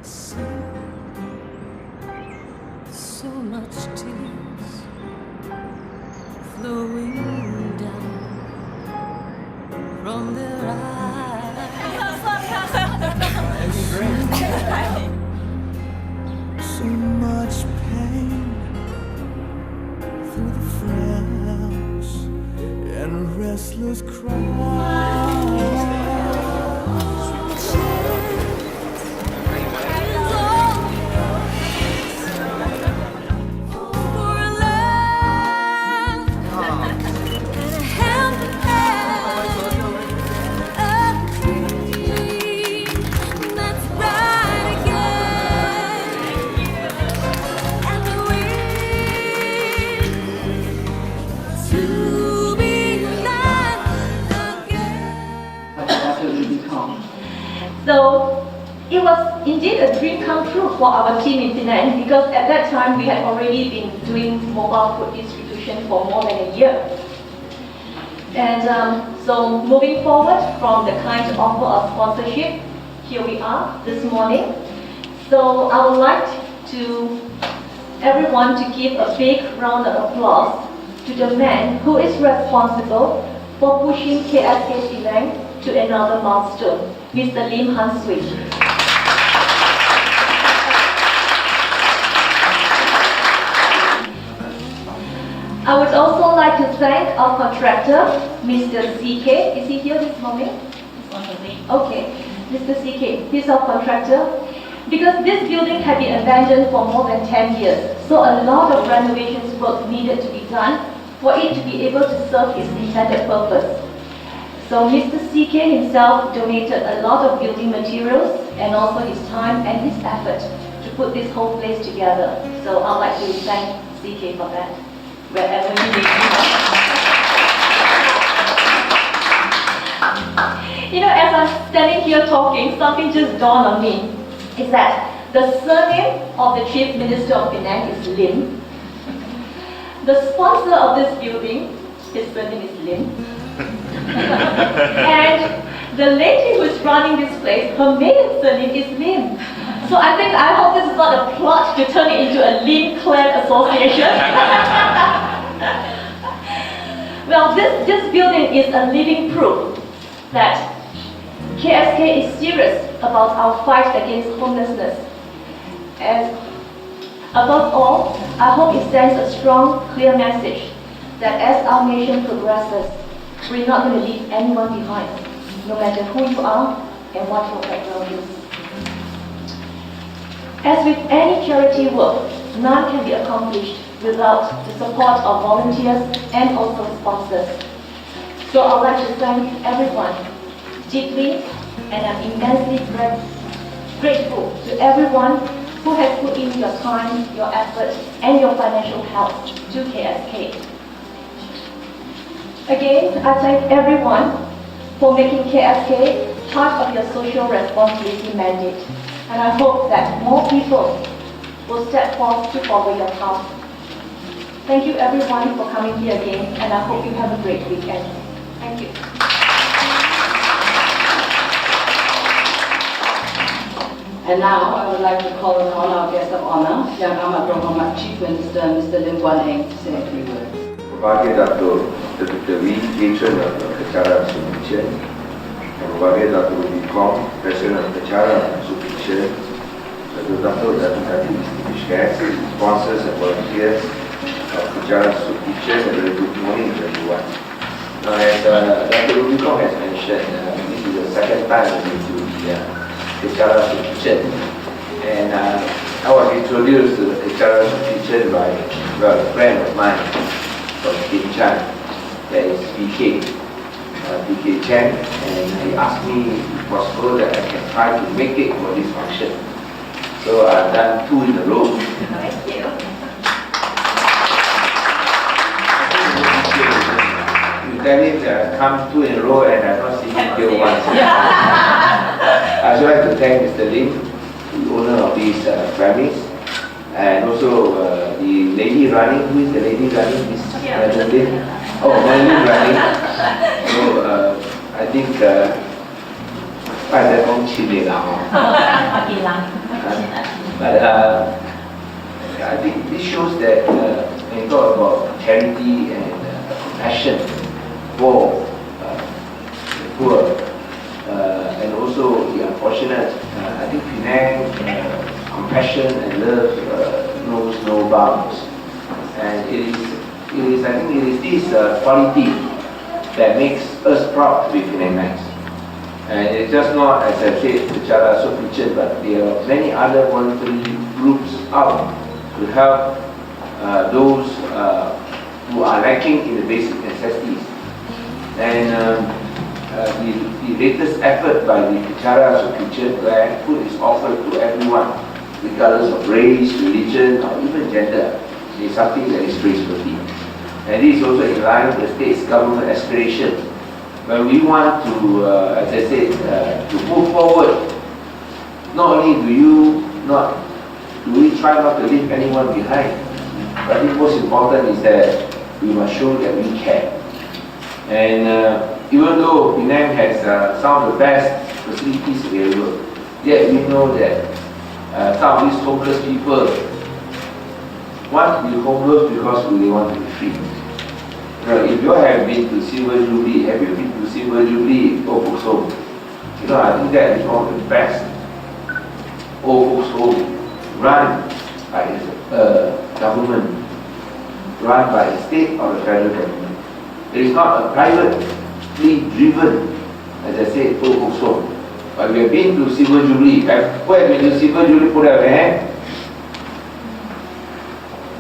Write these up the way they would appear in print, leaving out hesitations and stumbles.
see so much tears flowing down from their eyes. So much pain through the frowns and restless cries. So it was indeed a dream come true for our team in Penang, because at that time we had already been doing mobile food distribution for more than a year. And so moving forward from the kind offer of sponsorship, here we are this morning. So I would like to everyone to give a big round of applause to the man who is responsible for pushing KSK Penang to another milestone, Mr. Lim Han Sui. I would also like to thank our contractor, Mr. CK. Is he here this morning? Okay, Mr. CK, he's our contractor. Because this building had been abandoned for more than 10 years, so a lot of renovations work needed to be done for it to be able to serve its intended purpose. So Mr. CK himself donated a lot of building materials and also his time and his effort to put this whole place together. So I'd like to thank CK for that, wherever he may be. You know, as I'm standing here talking, something just dawned on me, is that the surname of the Chief Minister of Penang is Lim. The sponsor of this building, his surname is Lim. And the lady who is running this place, her maiden surname is Lim. So I hope this is not a plot to turn it into a Lim clan association. Well, this building is a living proof that KSK is serious about our fight against homelessness. And above all, I hope it sends a strong, clear message that as our nation progresses, we're not going to leave anyone behind, no matter who you are and what your background is. As with any charity work, none can be accomplished without the support of volunteers and also sponsors. So I'd like to thank everyone deeply, and I'm immensely grateful to everyone who has put in your time, your effort, and your financial help to KSK. Again, I thank everyone for making KSK part of your social responsibility mandate, and I hope that more people will step forth to follow your path. Thank you everyone for coming here again, and I hope you have a great weekend. Thank you. And now I would like to call upon our guest of honor, Yang Amat Berhormat Chief Minister, Mr. Lim Guan Eng, to say a few words. Berbagai Datuk Terdakwa Patron of Kechara Soup Kitchen, and berbagai Datuk Kong, President of Kechara Soup Kitchen, Datuk distinguished guests, sponsors and volunteers of Kechara Soup Kitchen, and very good morning to everyone. Now, as Dr. Kong has mentioned, this is the second time we do the Kechara Soup Kitchen, and I was introduced to the Kechara Soup Kitchen by a friend of mine from Chan, that is BK Chen, and he asked me if it's possible that I can try to make it for this function. So I've done 2 in a row. Thank you. You tell him that come 2 in a row and I've not seen video once. I'd like to thank Mr. Lim, the owner of this premise, and also the lady running. Who is the lady running this? Lim? Oh, Lim running. So I think 拜在恭喜你了哦。But I think this shows that when you talk about charity and compassion for the poor and also the unfortunate, I think Penang compassion and love knows no bounds. And it is I think it is this quality that makes us proud to be Penangites. And it's just not, as I said, Kechara Soup Kitchen, but there are many other voluntary groups out to help those who are lacking in the basic necessities. And the latest effort by the Kechara Soup Kitchen, where food is offered to everyone, regardless of race, religion, or even gender, is something that is praiseworthy. And this is also in line with the state's government aspiration. When we want to, as I said, to move forward, not only do we try not to leave anyone behind, but I think most important is that we must show that we care. And even though Penang has some of the best facilities available, yet we know that some of these homeless people want to be homeless because they want to be free. If you have been to Silver Jubilee, have you been to Silver Jubilee old folks home? I think that is one of the best old folks home run by the government, run by the state or the federal government. It is not a privately driven, as I said, old folks home. But we have been to Silver Jubilee. Who have been to Silver Jubilee? Put up your hand.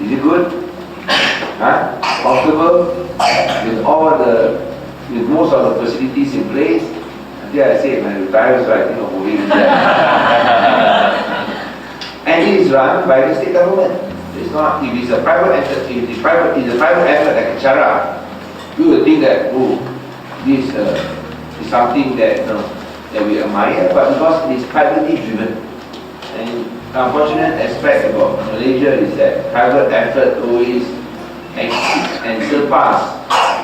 Is it good? Huh? Comfortable? With most of the facilities in place? Until I say when I retire, so I think of moving in there. And it is run by the state government. It's not, if it's a private entity, if it's a private effort like Kechara, you would think that, oh, this is something that, that we admire, but because it is privately driven. And the unfortunate aspect about Malaysia is that private effort always exceeds and surpass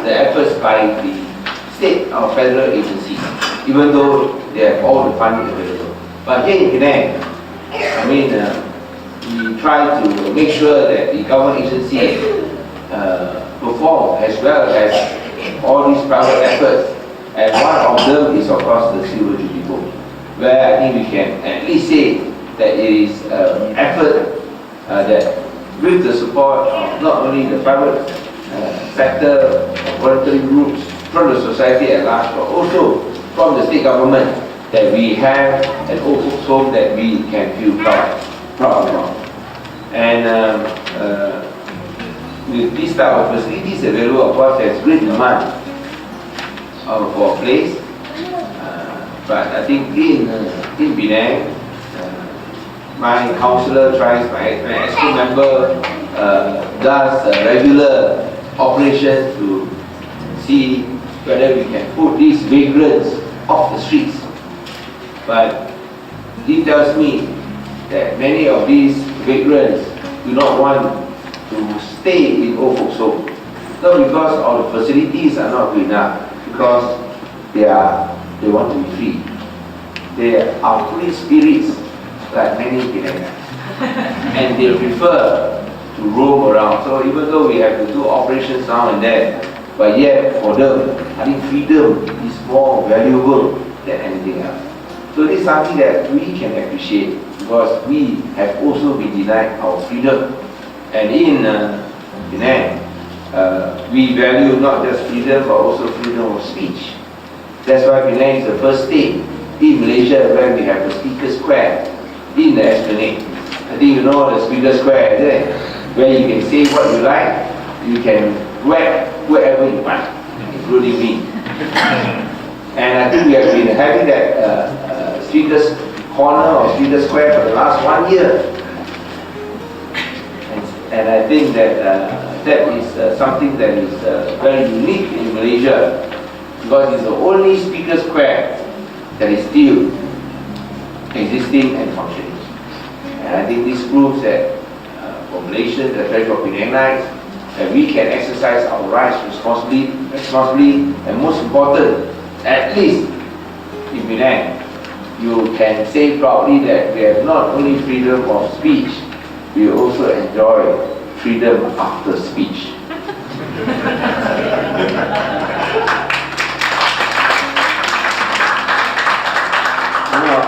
the efforts by the state or federal agencies, even though they have all the funding available. But here in Penang, we try to make sure that the government agencies perform as well as all these private efforts. And one of them is, of course, the Silver Jubilee Board, where I think we can at least say that it is an effort that, with the support of not only the private sector, voluntary groups, from the society at large, but also from the state government, that we have an old folks home that we can feel proud of. And with this type of facilities available, of course, there's great demand for a place. But I think in Penang, my counselor tries, my EXCO member does regular operations to see whether we can put these vagrants off the streets. But he tells me that many of these vagrants do not want to stay in old folks' home. Not because all the facilities are not good enough, because they want to be free. They are free spirits like many Penangites. And they prefer to roam around. So even though we have to do operations now and then, but yet for them, I think freedom is more valuable than anything else. So this is something that we can appreciate, because we have also been denied our freedom. And in Penang, we value not just freedom but also freedom of speech. That's why Penang is the first state in Malaysia where we have the Speaker Square in the Esplanade. I think you know the Speaker Square there, where you can say what you like, you can whack wherever you want, including me. And I think we have been having that Speaker's Corner or Speaker Square for the last 1 year. And I think that that is something that is very unique in Malaysia, because it's the only Speaker Square that is still existing and functioning. And I think this proves that for Malaysians, especially for Penangites, that we can exercise our rights responsibly, and most important, at least in Penang, you can say proudly that we have not only freedom of speech, we also enjoy freedom after speech.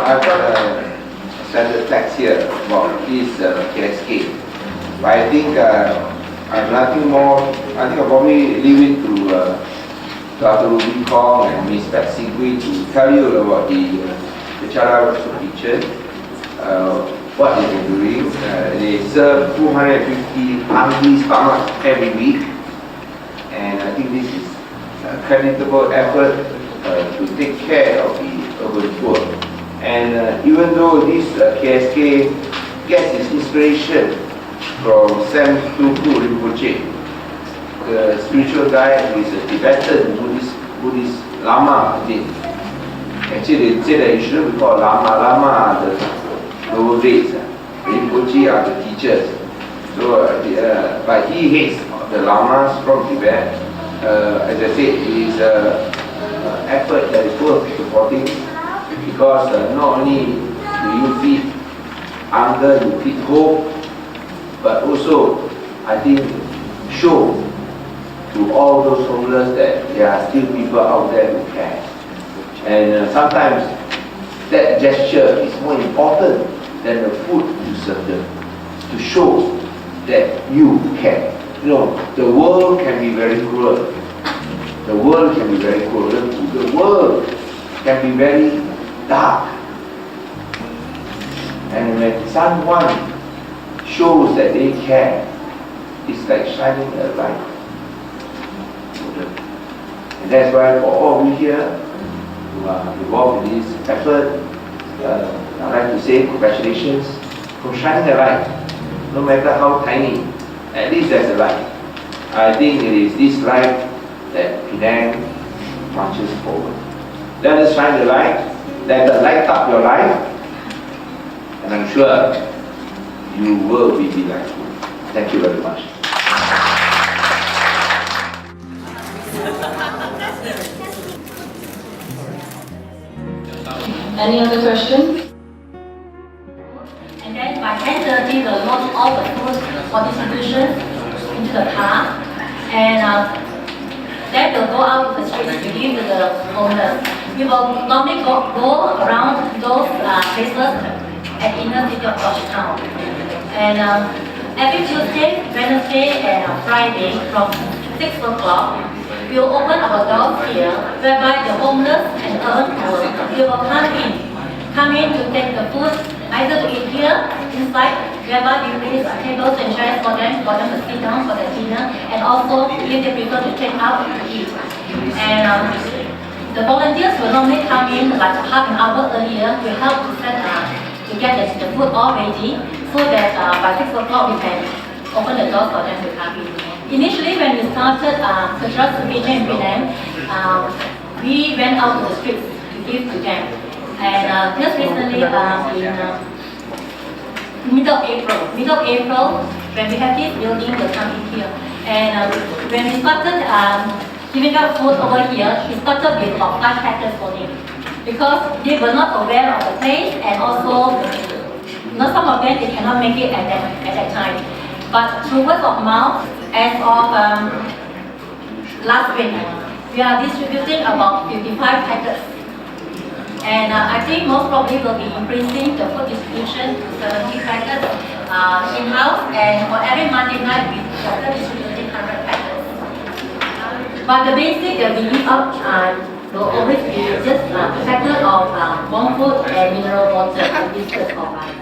I've got a standard text here about this KSK. But I think I'm nothing more. I think I'll probably leave it to Dr. Ruby Kong and Ms. Patsy Gui to tell you about the Kechara Soup Kitchen, what they've been doing. They serve 250 hungry stomachs every week, and I think this is a creditable effort to take care of the urban poor. And even though this KSK gets its inspiration from Tsem Rinpoche, the spiritual guide who is a Tibetan Buddhist Lama, I think. Actually, they say that you shouldn't be called Lama. Lama are the lower grades. Rinpoche are the teachers. So, but he hates the Lamas from Tibet. As I said, it is an effort that is worth supporting, because not only do you feed hunger, you feed hope, but also, I think, show to all those homeless that there are still people out there who care. And sometimes that gesture is more important than the food you serve them, to show that you care. You know, the world can be very cruel. The world can be very cruel. The world can be very dark. And when someone shows that they care, it's like shining a light. And that's why for all of you here who are involved in this effort, I'd like to say congratulations for shining a light. No matter how tiny, at least there's a light. I think it is this light that Penang marches forward. Let us shine the light, let it light up your life, and I'm sure you will be delightful. Thank you very much. Any other questions? And then by 10:30, we'll load all the food for distribution into the car, and then we'll go out to the streets to give to the homeless. We will normally go around those places at inner city of Georgetown. And every Tuesday, Wednesday, and Friday from 6 o'clock, we will open our doors here, whereby the homeless and urban poor will come in to take the food, either to eat here inside, whereby we place tables and chairs for them to sit down for the dinner, and also if they prefer to take out to eat. And the volunteers will normally come in like half an hour earlier to help to get the food all ready, so that by 6 o'clock we can open the doors for them to come in. Initially, when we started Kechara Soup Kitchen in Penang, we went out to the streets to give to them. And just recently, in middle of April, when we have this building, we'll come in here. And when we started giving out food over here, we started with about 5 packets only, because they were not aware of the taste, and also, some of them they cannot make it at that time. But through word of mouth, as of last week, we are distributing about 55 packets. And I think most probably will be increasing the food distribution to 70 packets in-house, and for every Monday night we are distributing 100 packets. But the basic that we give out will always be just a packet of warm food and mineral water and biscuits for life.